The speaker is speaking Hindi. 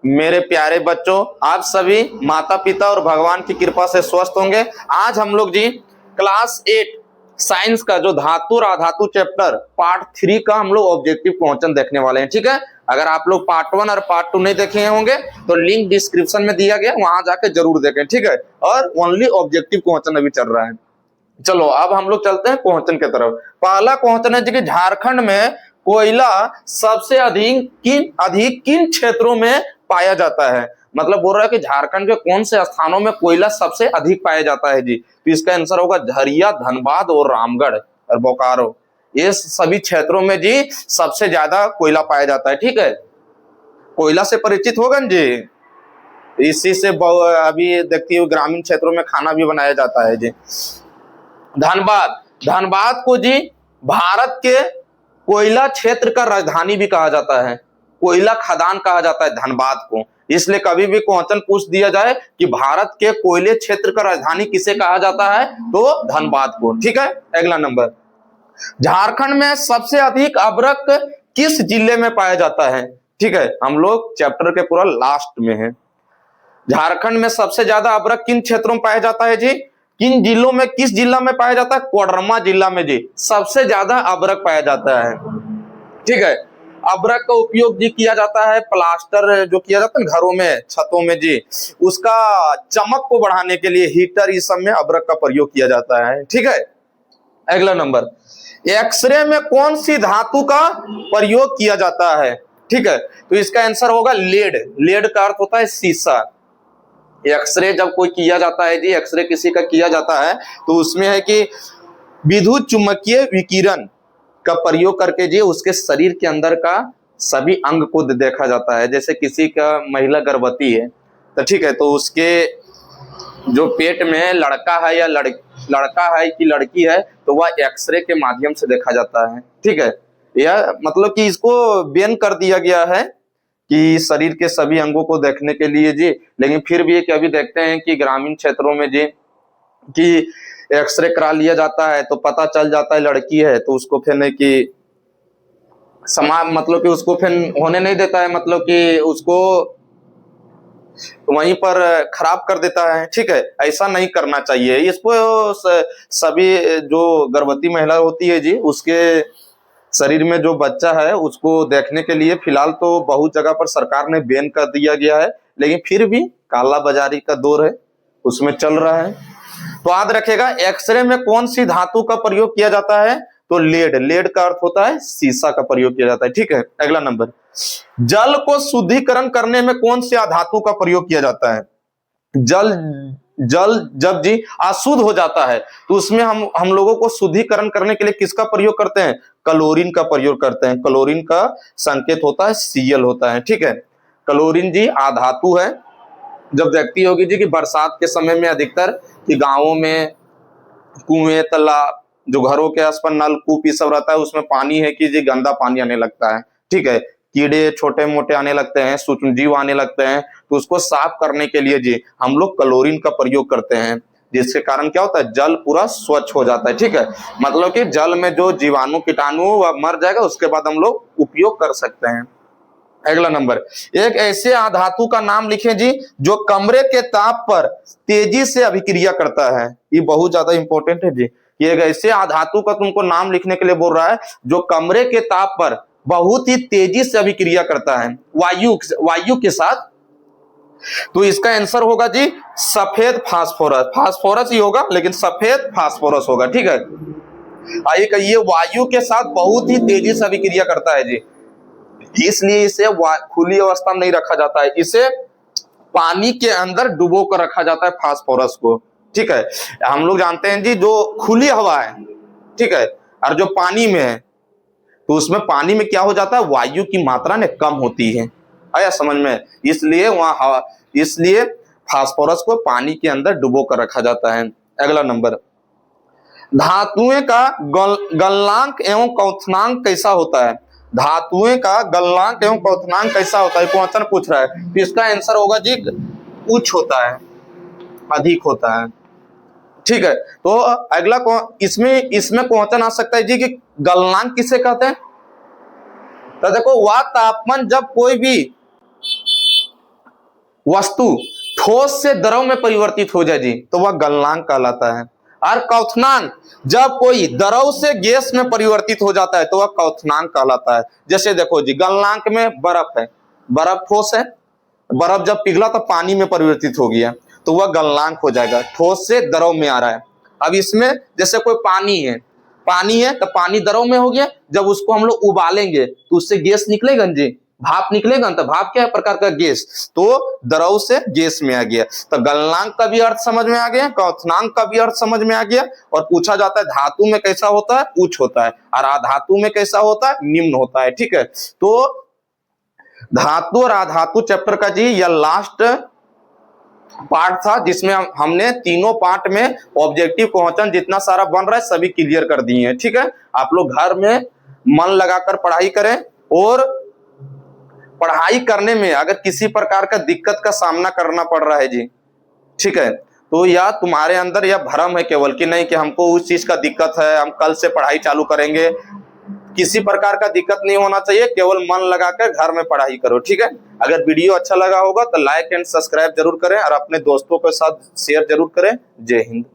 मेरे प्यारे बच्चों, आप सभी माता पिता और भगवान की कृपा से स्वस्थ होंगे। आज हम लोग जी क्लास 8 साइंस का जो धातु और अधातु चैप्टर पार्ट 3 का हम लोग ऑब्जेक्टिव क्वेश्चन देखने वाले हैं। ठीक है, अगर आप लोग पार्ट 1 और पार्ट 2 नहीं देखे होंगे तो लिंक डिस्क्रिप्शन में दिया गया, वहां जाके जरूर देखें। ठीक है, और ओनली ऑब्जेक्टिव क्वेश्चन अभी चल रहा है। चलो अब हम लोग चलते हैं क्वेश्चन की तरफ। पहला क्वेश्चन है जी कि झारखंड में कोयला सबसे अधिक किन क्षेत्रों में पाया जाता है। मतलब बोल रहा है कि झारखंड के कौन से स्थानों में कोयला सबसे अधिक पाया जाता है जी। तो इसका आंसर होगा झरिया, धनबाद और रामगढ़ और बोकारो। ये सभी क्षेत्रों में जी सबसे ज्यादा कोयला पाया जाता है। ठीक है, कोयला से परिचित होगा जी। इसी से अभी देखती हूँ ग्रामीण क्षेत्रों में खाना भी बनाया जाता है जी। धनबाद को जी भारत के कोयला क्षेत्र का राजधानी भी कहा जाता है, कोयला खदान कहा जाता है धनबाद को। इसलिए कभी भी क्वेश्चन पूछ दिया जाए कि भारत के कोयले क्षेत्र का राजधानी किसे कहा जाता है तो धनबाद को। ठीक है, अगला नंबर, झारखंड में सबसे अधिक अभ्रक किस जिले में पाया जाता है। ठीक है, हम लोग चैप्टर के पूरा लास्ट में है। झारखंड में सबसे ज्यादा अभ्रक किन क्षेत्रों में पाया जाता है जी, किन जिलों में, किस जिला में पाया जाता है, कोडरमा जिला में जी सबसे ज्यादा अभ्रक पाया जाता है। ठीक है, अभ्रक का उपयोग जी किया जाता है प्लास्टर जो किया जाता है घरों में, छतों में जी, उसका चमक को बढ़ाने के लिए हीटर इस सब में अभ्रक का प्रयोग किया जाता है। ठीक है, अगला नंबर, एक्सरे में कौन सी धातु का प्रयोग किया जाता है। ठीक है, तो इसका आंसर होगा लेड। लेड का अर्थ होता है सीसा। एक्सरे जब कोई किया जाता है जी, एक्सरे किसी का किया जाता है तो उसमें है कि विद्युत चुम्बकीय विकिरण का प्रयोग करके जी उसके शरीर के अंदर का सभी अंग को देखा जाता है। जैसे किसी का महिला गर्भवती है तो ठीक है, तो उसके जो पेट में लड़का है या लड़का है कि लड़की है तो वह एक्सरे के माध्यम से देखा जाता है। ठीक है, यह मतलब कि इसको बैन कर दिया गया है कि शरीर के सभी अंगों को देखने के लिए जी, लेकिन फिर भी कि अभी देखते हैं कि ग्रामीण क्षेत्रों में जी कि एक्सरे करा लिया जाता है तो पता चल जाता है लड़की है, तो उसको फिर नहीं कि समाज मतलब कि उसको फिर होने नहीं देता है, मतलब कि उसको वहीं पर खराब कर देता है। ठीक है, ऐसा नहीं करना चाहिए। इसको सभी जो गर्भवती महिला होती है जी उसके शरीर में जो बच्चा है उसको देखने के लिए फिलहाल तो बहुत जगह पर सरकार ने बैन कर दिया गया है, लेकिन फिर भी काला बाजारी का दौर है उसमें चल रहा है। तो याद रखेगा एक्सरे में कौन सी धातु का प्रयोग किया जाता है तो लेड। लेड का अर्थ होता है सीसा का प्रयोग किया जाता है। ठीक है, अगला नंबर, जल को शुद्धिकरण करने में कौन सी धातु का प्रयोग किया जाता है। जल जब जी अशुद्ध हो जाता है तो उसमें हम लोगों को शुद्धिकरण करने के लिए किसका प्रयोग करते हैं, क्लोरीन का प्रयोग करते हैं। क्लोरीन का संकेत होता है Cl होता है। ठीक है, क्लोरीन जी अधातु है। जब देखती होगी जी कि बरसात के समय में अधिकतर कि गांवों में कुएं, तालाब, जो घरों के आसपास नलकूप ये सब रहता है उसमें पानी है कि जी गंदा पानी आने लगता है। ठीक है, कीड़े छोटे मोटे आने लगते हैं, सूक्ष्म जीव आने लगते हैं, तो उसको साफ करने के लिए जी हम लोग क्लोरीन का प्रयोग करते हैं, जिसके कारण क्या होता है जल पूरा स्वच्छ हो जाता है। ठीक है, मतलब कि जल में जो जीवाणु कीटाणु वह मर जाएगा, उसके बाद हम लोग उपयोग कर सकते हैं। अगला नंबर, एक ऐसे धातु का नाम लिखें जी जो कमरे के ताप पर तेजी से अभिक्रिया करता है। ये बहुत ज्यादा इंपॉर्टेंट है जी। ये एक ऐसे धातु का तुमको नाम लिखने के लिए बोल रहा है जो कमरे के ताप पर बहुत ही तेजी से अभिक्रिया करता है वायु के साथ। तो इसका आंसर होगा जी सफेद फास्फोरस। फास्फोरस ही होगा लेकिन सफेद फास्फोरस होगा। ठीक है, आइए कहिए वायु के साथ बहुत ही तेजी से अभिक्रिया करता है जी, इसलिए इसे खुली अवस्था में नहीं रखा जाता है, इसे पानी के अंदर डुबो कर रखा जाता है फास्फोरस को। ठीक है, हम लोग जानते हैं जी जो खुली हवा है, ठीक है, और जो पानी में है तो उसमें पानी में क्या हो जाता है वायु की मात्रा ने कम होती है, आया समझ में, इसलिए वहां इसलिए फास्फोरस को पानी के अंदर डुबो कर रखा जाता है। अगला नंबर, धातुएं का गलनांक एवं क्वथनांक कैसा होता है। धातुएं का गलनांक एवं क्वथनांक कैसा होता है क्वेश्चन पूछ रहा है, तो इसका आंसर होगा जी उच्च होता है, अधिक होता है। ठीक है, तो अगला इसमें क्वेश्चन आ सकता है जी कि गलनांक किसे कहते हैं। तो देखो वह तापमान जब कोई भी वस्तु ठोस से द्रव में परिवर्तित हो जाए जी, तो वह गलनांक कहलाता है। और क्वथनांक, जब कोई द्रव से गैस में परिवर्तित हो जाता है तो वह क्वथनांक कहलाता है। जैसे देखो जी, गलनांक में बर्फ है, बर्फ ठोस है, बर्फ जब पिघला तो पानी में परिवर्तित हो गया तो वह गलनांक हो जाएगा, ठोस से द्रव में आ रहा है। अब इसमें जैसे कोई पानी है तो पानी द्रव में हो गया, जब उसको हम लोग उबालेंगे तो उससे गैस निकलेगा जी, भाप निकलेगा, तो भाप क्या है, प्रकार का गैस, तो द्रव से गैस में आ गया। तो गलनांक का भी अर्थ समझ में आ गया, क्वथनांक का भी अर्थ समझ में आ गया। और पूछा जाता है धातु में कैसा होता है, उच्च होता है, और अधातु में कैसा होता है, निम्न होता है। ठीक है, तो धातु और अधातु चैप्टर का जी यह लास्ट पार्ट था, जिसमें हमने तीनों पार्ट में ऑब्जेक्टिव क्वेश्चन जितना सारा बन रहा है सभी क्लियर कर दिए हैं। ठीक है, आप लोग घर में मन लगाकर पढ़ाई करें, और पढ़ाई करने में अगर किसी प्रकार का दिक्कत का सामना करना पड़ रहा है जी, ठीक है, तो या तुम्हारे अंदर यह भ्रम है केवल कि नहीं कि हमको उस चीज का दिक्कत है, हम कल से पढ़ाई चालू करेंगे, किसी प्रकार का दिक्कत नहीं होना चाहिए, केवल मन लगाकर घर में पढ़ाई करो। ठीक है, अगर वीडियो अच्छा लगा होगा तो लाइक एंड सब्सक्राइब जरूर करें, और अपने दोस्तों के साथ शेयर जरूर करें। जय हिंद।